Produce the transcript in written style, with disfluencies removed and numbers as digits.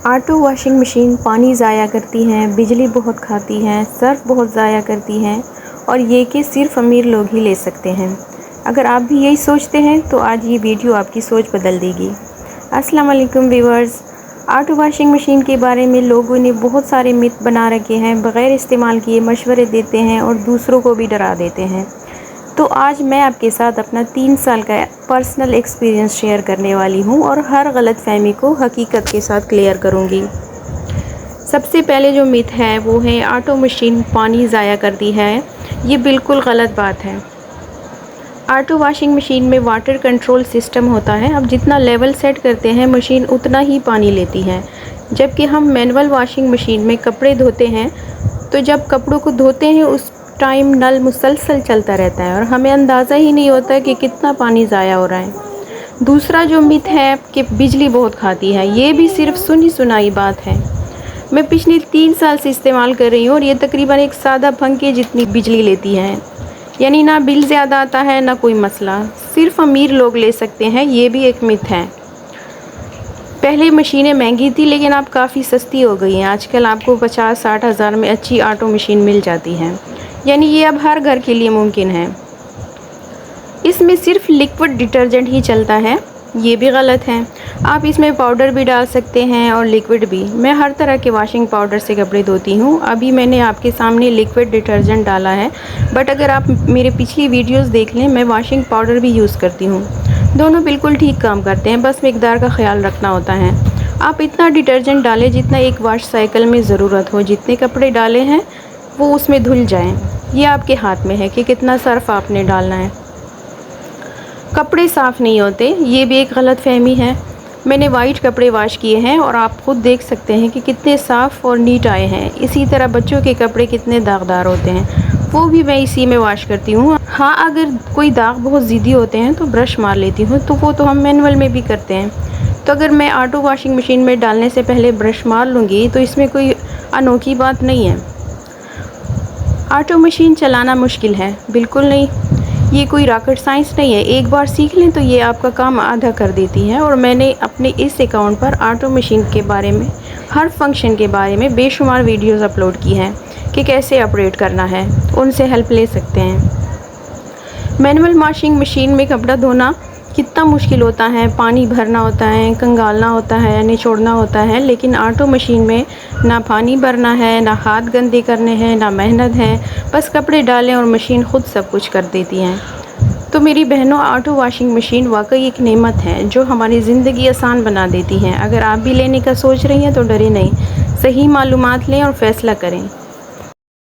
Auto washing machine पानी ज़ाया करती हैं, बिजली बहुत खाती हैं, सर्फ बहुत ज़ाया करती हैं और ये कि सिर्फ अमीर लोग ही ले सकते हैं। अगर आप भी यही सोचते हैं तो आज ये वीडियो आपकी सोच बदल देगी। अस्सलाम वालेकुम व्यूअर्स। ऑटो वॉशिंग मशीन के बारे में लोगों ने बहुत सारे मिथ बना रखे हैं, बग़ैर इस्तेमाल किए मशवरे देते हैं और दूसरों को भी डरा देते हैं। तो आज मैं आपके साथ अपना 3 साल का पर्सनल एक्सपीरियंस शेयर करने वाली हूँ और हर गलतफ़हमी को हकीकत के साथ क्लियर करूँगी। सबसे पहले जो मिथ है वो है ऑटो मशीन पानी ज़ाया करती है। ये बिल्कुल गलत बात है। ऑटो वॉशिंग मशीन में वाटर कंट्रोल सिस्टम होता है। अब जितना लेवल सेट करते हैं मशीन उतना ही पानी लेती है। जबकि हम मैनुअल वॉशिंग मशीन में कपड़े धोते हैं तो जब कपड़ों को धोते हैं उस टाइम नल मुसलसल चलता रहता है और हमें अंदाज़ा ही नहीं होता कि कितना पानी ज़ाया हो रहा है। दूसरा जो मिथ है कि बिजली बहुत खाती है, ये भी सिर्फ सुनी सुनाई बात है। मैं पिछले 3 साल से इस्तेमाल कर रही हूँ और ये तकरीबन एक सादा पंखे जितनी बिजली लेती है। यानी ना बिल ज़्यादा आता है ना कोई मसला। सिर्फ अमीर लोग ले सकते हैं, ये भी एक मिथ है। पहले मशीनें महंगी थी लेकिन अब काफ़ी सस्ती हो गई हैं। आजकल आपको 50-60 हज़ार में अच्छी ऑटो मशीन मिल जाती है। यानी ये अब हर घर के लिए मुमकिन है। इसमें सिर्फ लिक्विड डिटर्जेंट ही चलता है, ये भी गलत है। आप इसमें पाउडर भी डाल सकते हैं और लिक्विड भी। मैं हर तरह के वॉशिंग पाउडर से कपड़े धोती हूँ। अभी मैंने आपके सामने लिक्विड डिटर्जेंट डाला है, बट अगर आप मेरे पिछली वीडियोस देख लें मैं वॉशिंग पाउडर भी यूज़ करती हूँ। दोनों बिल्कुल ठीक काम करते हैं, बस मिकदार का ख्याल रखना होता है। आप इतना डिटर्जेंट डालें जितना एक वॉश साइकिल में ज़रूरत हो। जितने कपड़े डाले हैं वो उसमें धुल जाएं। ये आपके हाथ में है कि कितना सर्फ आपने डालना है। कपड़े साफ़ नहीं होते, ये भी एक गलत फहमी है। मैंने वाइट कपड़े वॉश किए हैं और आप खुद देख सकते हैं कि कितने साफ़ और नीट आए हैं। इसी तरह बच्चों के कपड़े कितने दागदार होते हैं, वो भी मैं इसी में वॉश करती हूँ। हाँ, अगर कोई दाग बहुत ज़िद्दी होते हैं तो ब्रश मार लेती हूँ, तो वो तो हम मैनुअल में भी करते हैं। तो अगर मैं ऑटो वॉशिंग मशीन में डालने से पहले ब्रश मार लूँगी तो इसमें कोई अनोखी बात नहीं है। ऑटो मशीन चलाना मुश्किल है? बिल्कुल नहीं। ये कोई रॉकेट साइंस नहीं है। एक बार सीख लें तो ये आपका काम आधा कर देती है। और मैंने अपने इस अकाउंट पर ऑटो मशीन के बारे में, हर फंक्शन के बारे में बेशुमार वीडियोस अपलोड की हैं कि कैसे ऑपरेट करना है। उनसे हेल्प ले सकते हैं। मैनुअल वॉशिंग मशीन में कपड़ा धोना कितना मुश्किल होता है। पानी भरना होता है, कंगालना होता है, निचोड़ना होता है। लेकिन ऑटो मशीन में ना पानी भरना है, ना हाथ गंदे करने हैं, ना मेहनत है। बस कपड़े डालें और मशीन खुद सब कुछ कर देती हैं। तो मेरी बहनों, ऑटो वॉशिंग मशीन वाकई एक नेमत है जो हमारी ज़िंदगी आसान बना देती है। अगर आप भी लेने का सोच रही हैं तो डरे नहीं, सही मालूमात लें और फ़ैसला करें।